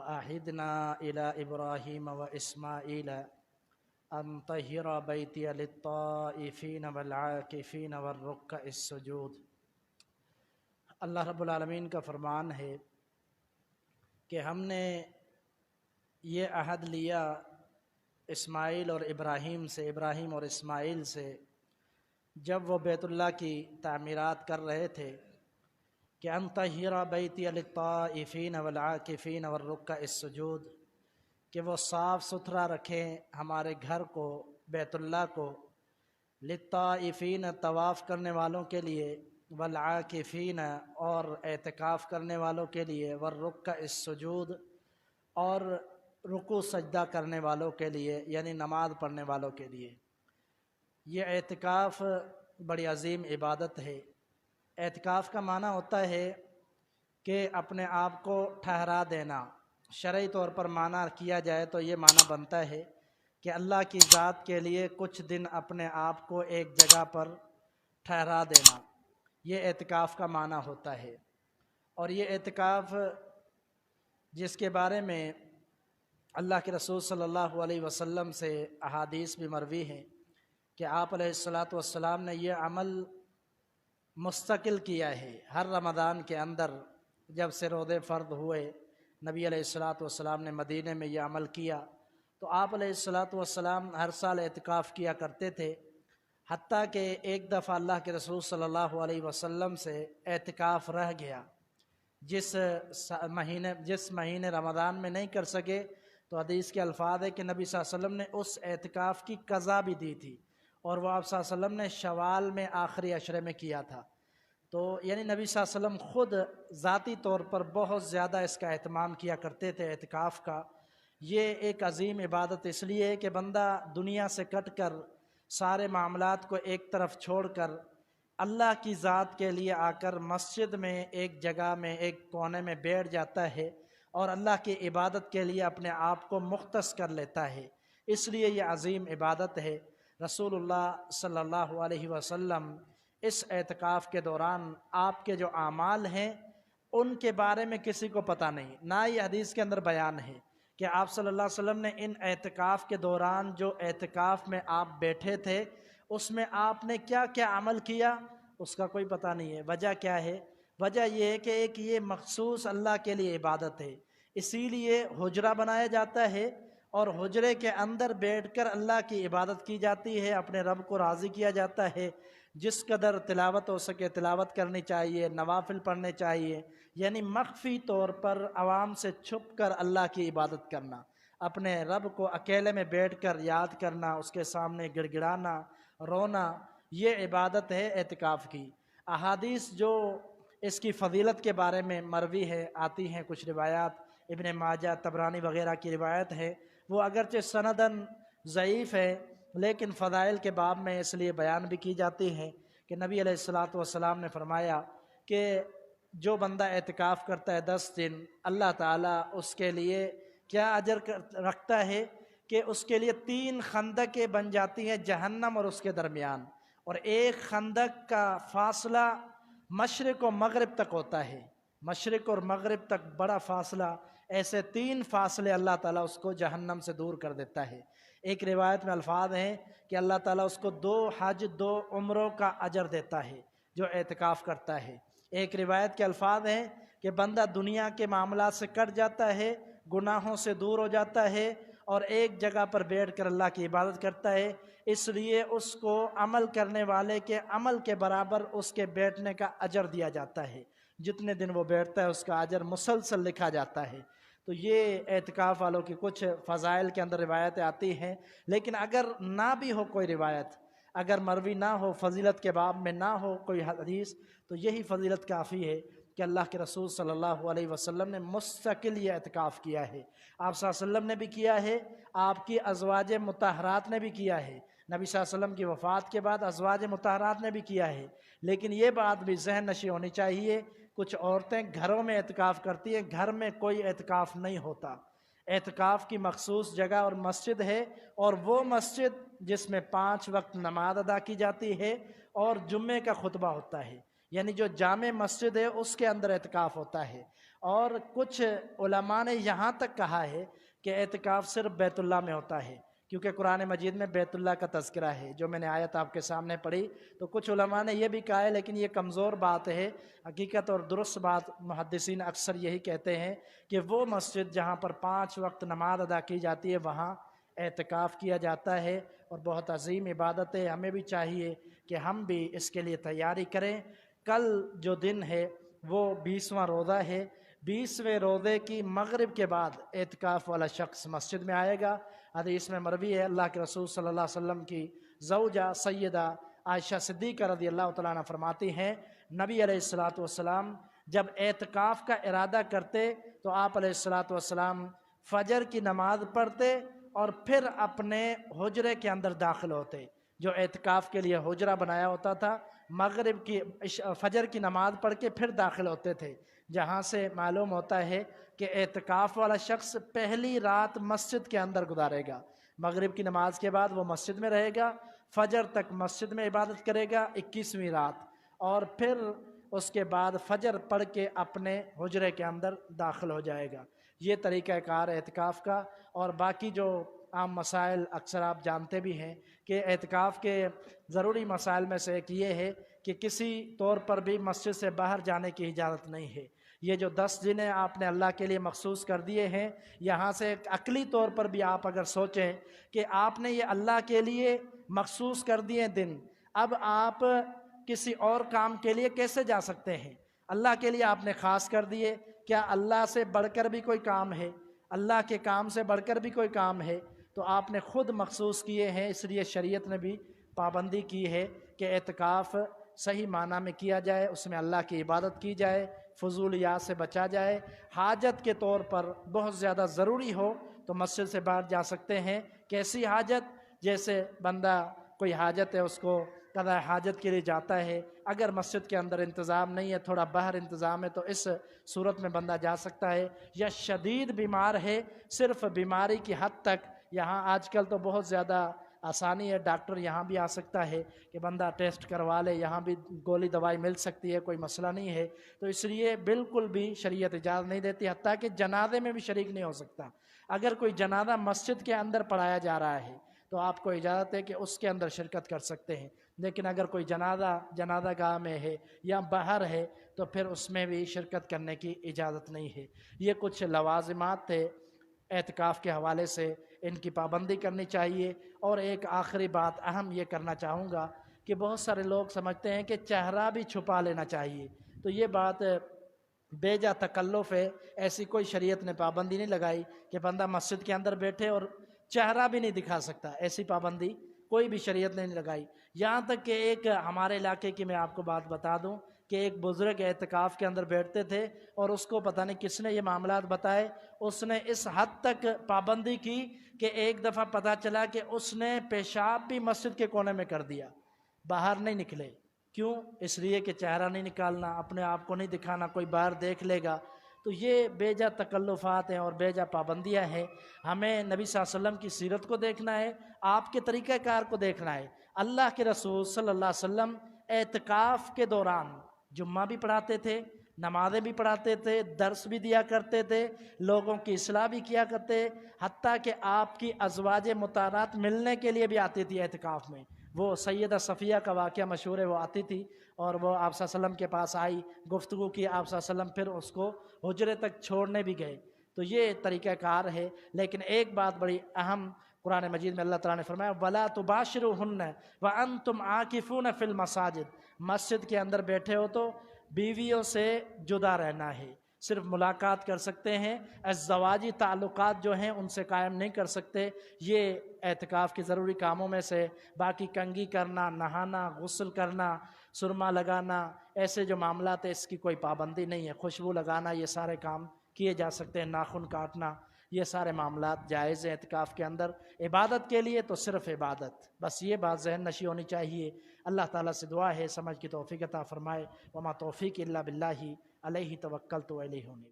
وَأَعِدْنَا إِلَى إِبْرَاهِيمَ وَإِسْمَاعِيلَ أَن طَهِّرَ بَيْتِيَ لِلطَّائِفِينَ وَالْعَاكِفِينَ وَالرُّكَّعِ السُّجُودِ۔ اللہ رب العالمین کا فرمان ہے کہ ہم نے یہ عہد لیا اسماعیل اور ابراہیم اور اسماعیل سے جب وہ بیت اللہ کی تعمیرات کر رہے تھے کہ ان طہر بیتی للطائفین والعاکفین والرکع السجود، کہ وہ صاف ستھرا رکھیں ہمارے گھر کو، بیت اللہ کو، للطائفین طواف کرنے والوں کے لیے، والعاکفین اور اعتکاف کرنے والوں کے لیے، والرکع السجود اور رکوع سجدہ کرنے والوں کے لیے، یعنی نماز پڑھنے والوں کے لیے۔ یہ اعتکاف بڑی عظیم عبادت ہے۔ اعتکاف کا معنی ہوتا ہے کہ اپنے آپ کو ٹھہرا دینا۔ شرعی طور پر معنی کیا جائے تو یہ معنی بنتا ہے کہ اللہ کی ذات کے لیے کچھ دن اپنے آپ کو ایک جگہ پر ٹھہرا دینا، یہ اعتکاف کا معنی ہوتا ہے۔ اور یہ اعتکاف جس کے بارے میں اللہ کے رسول صلی اللہ علیہ وسلم سے احادیث بھی مروی ہیں کہ آپ علیہ الصلاۃ نے یہ عمل مستقل کیا ہے۔ ہر رمضان کے اندر جب سے روزے فرض ہوئے، نبی علیہ الصلاۃ نے مدینے میں یہ عمل کیا، تو آپ علیہ الصلاۃ ہر سال اعتکاف کیا کرتے تھے، حتیٰ کہ ایک دفعہ اللہ کے رسول صلی اللہ علیہ وسلم سے اعتکاف رہ گیا۔ جس مہینے رمضان میں نہیں کر سکے تو حدیث کے الفاظ ہے کہ نبی صلی اللہ علیہ وسلم نے اس اعتکاف کی قضا بھی دی تھی، اور وہ آپ صلی اللہ علیہ وسلم نے شوال میں آخری عشرے میں کیا تھا۔ تو یعنی نبی صلی اللہ علیہ وسلم خود ذاتی طور پر بہت زیادہ اس کا اہتمام کیا کرتے تھے اعتکاف کا۔ یہ ایک عظیم عبادت اس لیے ہے کہ بندہ دنیا سے کٹ کر، سارے معاملات کو ایک طرف چھوڑ کر، اللہ کی ذات کے لیے آ کر مسجد میں ایک جگہ میں ایک کونے میں بیٹھ جاتا ہے اور اللہ کی عبادت کے لیے اپنے آپ کو مختص کر لیتا ہے۔ اس لیے یہ عظیم عبادت ہے۔ رسول اللہ صلی اللہ علیہ وسلم اس اعتکاف کے دوران آپ کے جو اعمال ہیں ان کے بارے میں کسی کو پتہ نہیں، نہ یہ حدیث کے اندر بیان ہے کہ آپ صلی اللہ علیہ وسلم نے ان اعتکاف کے دوران جو اعتکاف میں آپ بیٹھے تھے اس میں آپ نے کیا کیا عمل کیا، اس کا کوئی پتہ نہیں ہے۔ وجہ کیا ہے؟ وجہ یہ ہے کہ ایک یہ مخصوص اللہ کے لیے عبادت ہے، اسی لیے حجرہ بنایا جاتا ہے اور حجرے کے اندر بیٹھ کر اللہ کی عبادت کی جاتی ہے، اپنے رب کو راضی کیا جاتا ہے۔ جس قدر تلاوت ہو سکے تلاوت کرنی چاہیے، نوافل پڑھنے چاہیے، یعنی مخفی طور پر عوام سے چھپ کر اللہ کی عبادت کرنا، اپنے رب کو اکیلے میں بیٹھ کر یاد کرنا، اس کے سامنے گڑ گڑانا، رونا، یہ عبادت ہے اعتکاف کی۔ احادیث جو اس کی فضیلت کے بارے میں مروی ہے، آتی ہیں کچھ روایات، ابن ماجہ، طبرانی وغیرہ کی روایت ہے، وہ اگرچہ سنداً ضعیف ہے لیکن فضائل کے باب میں اس لیے بیان بھی کی جاتی ہے کہ نبی علیہ الصلاۃ نے فرمایا کہ جو بندہ اعتکاف کرتا ہے 10 دن، اللہ تعالیٰ اس کے لیے کیا اجر رکھتا ہے کہ اس کے لیے 3 خندقیں بن جاتی ہیں جہنم اور اس کے درمیان، اور ایک خندق کا فاصلہ مشرق و مغرب تک ہوتا ہے، مشرق اور مغرب تک بڑا فاصلہ، ایسے 3 فاصلے اللہ تعالیٰ اس کو جہنم سے دور کر دیتا ہے۔ ایک روایت میں الفاظ ہیں کہ اللہ تعالیٰ اس کو 2 حج 2 عمروں کا اجر دیتا ہے جو اعتکاف کرتا ہے۔ ایک روایت کے الفاظ ہیں کہ بندہ دنیا کے معاملات سے کٹ جاتا ہے، گناہوں سے دور ہو جاتا ہے اور ایک جگہ پر بیٹھ کر اللہ کی عبادت کرتا ہے، اس لیے اس کو عمل کرنے والے کے عمل کے برابر اس کے بیٹھنے کا اجر دیا جاتا ہے، جتنے دن وہ بیٹھتا ہے اس کا اجر مسلسل لکھا جاتا ہے۔ تو یہ اعتکاف والوں کی کچھ فضائل کے اندر روایتیں آتی ہیں، لیکن اگر نہ بھی ہو کوئی روایت، اگر مروی نہ ہو، فضیلت کے باب میں نہ ہو کوئی حدیث، تو یہی فضیلت کافی ہے کہ اللہ کے رسول صلی اللہ علیہ وسلم نے مستقل یہ اعتکاف کیا ہے۔ آپ صلی اللہ علیہ وسلم نے بھی کیا ہے، آپ کی ازواج مطہرات نے بھی کیا ہے، نبی صلی اللہ علیہ وسلم کی وفات کے بعد ازواج مطہرات نے بھی کیا ہے۔ لیکن یہ بات بھی ذہن نشی ہونی چاہیے، کچھ عورتیں گھروں میں اعتکاف کرتی ہیں، گھر میں کوئی اعتکاف نہیں ہوتا۔ اعتکاف کی مخصوص جگہ اور مسجد ہے، اور وہ مسجد جس میں 5 وقت نماز ادا کی جاتی ہے اور جمعے کا خطبہ ہوتا ہے، یعنی جو جامع مسجد ہے اس کے اندر اعتکاف ہوتا ہے۔ اور کچھ علماء نے یہاں تک کہا ہے کہ اعتکاف صرف بیت اللہ میں ہوتا ہے، کیونکہ قرآن مجید میں بیت اللہ کا تذکرہ ہے، جو میں نے آیت آپ کے سامنے پڑھی۔ تو کچھ علماء نے یہ بھی کہا ہے، لیکن یہ کمزور بات ہے۔ حقیقت اور درست بات محدثین اکثر یہی کہتے ہیں کہ وہ مسجد جہاں پر 5 وقت نماز ادا کی جاتی ہے وہاں اعتکاف کیا جاتا ہے، اور بہت عظیم عبادت ہے۔ ہمیں بھی چاہیے کہ ہم بھی اس کے لیے تیاری کریں۔ کل جو دن ہے وہ 20واں روزہ ہے۔ 20ویں روزے کی مغرب کے بعد اعتکاف والا شخص مسجد میں آئے گا۔ حدیث میں مروی ہے، اللہ کے رسول صلی اللہ علیہ وسلم کی زوجہ سیدہ عائشہ صدیقہ رضی اللہ تعالیٰ عنہ فرماتی ہیں، نبی علیہ السلام جب اعتکاف کا ارادہ کرتے تو آپ علیہ السلام فجر کی نماز پڑھتے اور پھر اپنے حجرے کے اندر داخل ہوتے۔ جو اعتکاف کے لیے حجرہ بنایا ہوتا تھا، فجر کی نماز پڑھ کے پھر داخل ہوتے تھے، جہاں سے معلوم ہوتا ہے کہ اعتکاف والا شخص پہلی رات مسجد کے اندر گزارے گا۔ مغرب کی نماز کے بعد وہ مسجد میں رہے گا، فجر تک مسجد میں عبادت کرے گا 21ویں رات، اور پھر اس کے بعد فجر پڑھ کے اپنے حجرے کے اندر داخل ہو جائے گا۔ یہ طریقہ کار اعتکاف کا۔ اور باقی جو عام مسائل اکثر آپ جانتے بھی ہیں کہ اعتکاف کے ضروری مسائل میں سے ایک یہ ہے کہ کسی طور پر بھی مسجد سے باہر جانے کی اجازت نہیں ہے۔ یہ جو 10 دن آپ نے اللہ کے لیے مخصوص کر دیے ہیں، یہاں سے ایک عقلی طور پر بھی آپ اگر سوچیں کہ آپ نے یہ اللہ کے لیے مخصوص کر دیے دن، اب آپ کسی اور کام کے لیے کیسے جا سکتے ہیں؟ اللہ کے لیے آپ نے خاص کر دیے، کیا اللہ سے بڑھ کر بھی کوئی کام ہے؟ اللہ کے کام سے بڑھ کر بھی کوئی کام ہے؟ تو آپ نے خود مخصوص کیے ہیں، اس لیے شریعت نے بھی پابندی کی ہے کہ اعتکاف صحیح معنی میں کیا جائے، اس میں اللہ کی عبادت کی جائے، فضولیات سے بچا جائے۔ حاجت کے طور پر بہت زیادہ ضروری ہو تو مسجد سے باہر جا سکتے ہیں۔ کیسی حاجت؟ جیسے بندہ کوئی حاجت ہے، اس کو قضاء حاجت کے لیے جاتا ہے، اگر مسجد کے اندر انتظام نہیں ہے، تھوڑا باہر انتظام ہے، تو اس صورت میں بندہ جا سکتا ہے۔ یا شدید بیمار ہے، صرف بیماری کی حد تک، یہاں آج کل تو بہت زیادہ آسانی ہے، ڈاکٹر یہاں بھی آ سکتا ہے کہ بندہ ٹیسٹ کروا لے، یہاں بھی گولی دوائی مل سکتی ہے، کوئی مسئلہ نہیں ہے۔ تو اس لیے بالکل بھی شریعت اجازت نہیں دیتی، حتیٰ کہ جنازے میں بھی شریک نہیں ہو سکتا۔ اگر کوئی جنازہ مسجد کے اندر پڑھایا جا رہا ہے تو آپ کو اجازت ہے کہ اس کے اندر شرکت کر سکتے ہیں، لیکن اگر کوئی جنازہ گاہ میں ہے یا باہر ہے تو پھر اس میں بھی شرکت کرنے کی اجازت نہیں ہے۔ یہ کچھ لوازمات تھے اعتکاف کے حوالے سے، ان کی پابندی کرنی چاہیے۔ اور ایک آخری بات اہم یہ کرنا چاہوں گا کہ بہت سارے لوگ سمجھتے ہیں کہ چہرہ بھی چھپا لینا چاہیے، تو یہ بات بے جا تکلف ہے۔ ایسی کوئی شریعت نے پابندی نہیں لگائی کہ بندہ مسجد کے اندر بیٹھے اور چہرہ بھی نہیں دکھا سکتا، ایسی پابندی کوئی بھی شریعت نے نہیں لگائی۔ یہاں تک کہ ایک ہمارے علاقے کی میں آپ کو بات بتا دوں کہ ایک بزرگ اعتکاف کے اندر بیٹھتے تھے اور اس کو پتہ نہیں کس نے یہ معاملات بتائے، اس نے اس حد تک پابندی کی کہ ایک دفعہ پتہ چلا کہ اس نے پیشاب بھی مسجد کے کونے میں کر دیا، باہر نہیں نکلے۔ کیوں؟ اس لیے کہ چہرہ نہیں نکالنا، اپنے آپ کو نہیں دکھانا، کوئی باہر دیکھ لے گا۔ تو یہ بے جا تکلفات ہیں اور بے جا پابندیاں ہیں۔ ہمیں نبی صلی اللہ علیہ وسلم کی سیرت کو دیکھنا ہے، آپ کے طریقہ کار کو دیکھنا ہے۔ اللہ کے رسول صلی اللہ علیہ وسلم اعتکاف کے دوران جمعہ بھی پڑھاتے تھے، نمازیں بھی پڑھاتے تھے، درس بھی دیا کرتے تھے، لوگوں کی اصلاح بھی کیا کرتے، حتیٰ کہ آپ کی ازواج مطہرات ملنے کے لیے بھی آتی تھی اعتکاف میں۔ وہ سیدہ صفیہ کا واقعہ مشہور ہے، وہ آتی تھی اور وہ آپ صلی اللہ علیہ وسلم کے پاس آئی، گفتگو کی، آپ صلی اللہ علیہ وسلم پھر اس کو حجرے تک چھوڑنے بھی گئے۔ تو یہ طریقہ کار ہے۔ لیکن ایک بات بڑی اہم قرآن مجید میں اللہ تعالیٰ نے فرمایا وَلَا تُبَاشِرُوهُنَّ وَأَنْتُمْ عَاكِفُونَ فِي الْمَسَاجِدِ، مسجد کے اندر بیٹھے ہو تو بیویوں سے جدا رہنا ہے، صرف ملاقات کر سکتے ہیں، ازدواجی تعلقات جو ہیں ان سے قائم نہیں کر سکتے۔ یہ اعتکاف کے ضروری کاموں میں سے۔ باقی کنگھی کرنا، نہانا، غسل کرنا، سرما لگانا، ایسے جو معاملات ہیں اس کی کوئی پابندی نہیں ہے۔ خوشبو لگانا، یہ سارے کام کیے جا سکتے ہیں، ناخن کاٹنا، یہ سارے معاملات جائز ہیں اعتکاف کے اندر۔ عبادت کے لیے تو صرف عبادت، بس یہ بات ذہن نشی ہونی چاہیے۔ اللہ تعالیٰ سے دعا ہے سمجھ کی توفیق عطا فرمائے۔ وما توفیق الا باللہ، علیہ توکلت و الیہ انیب۔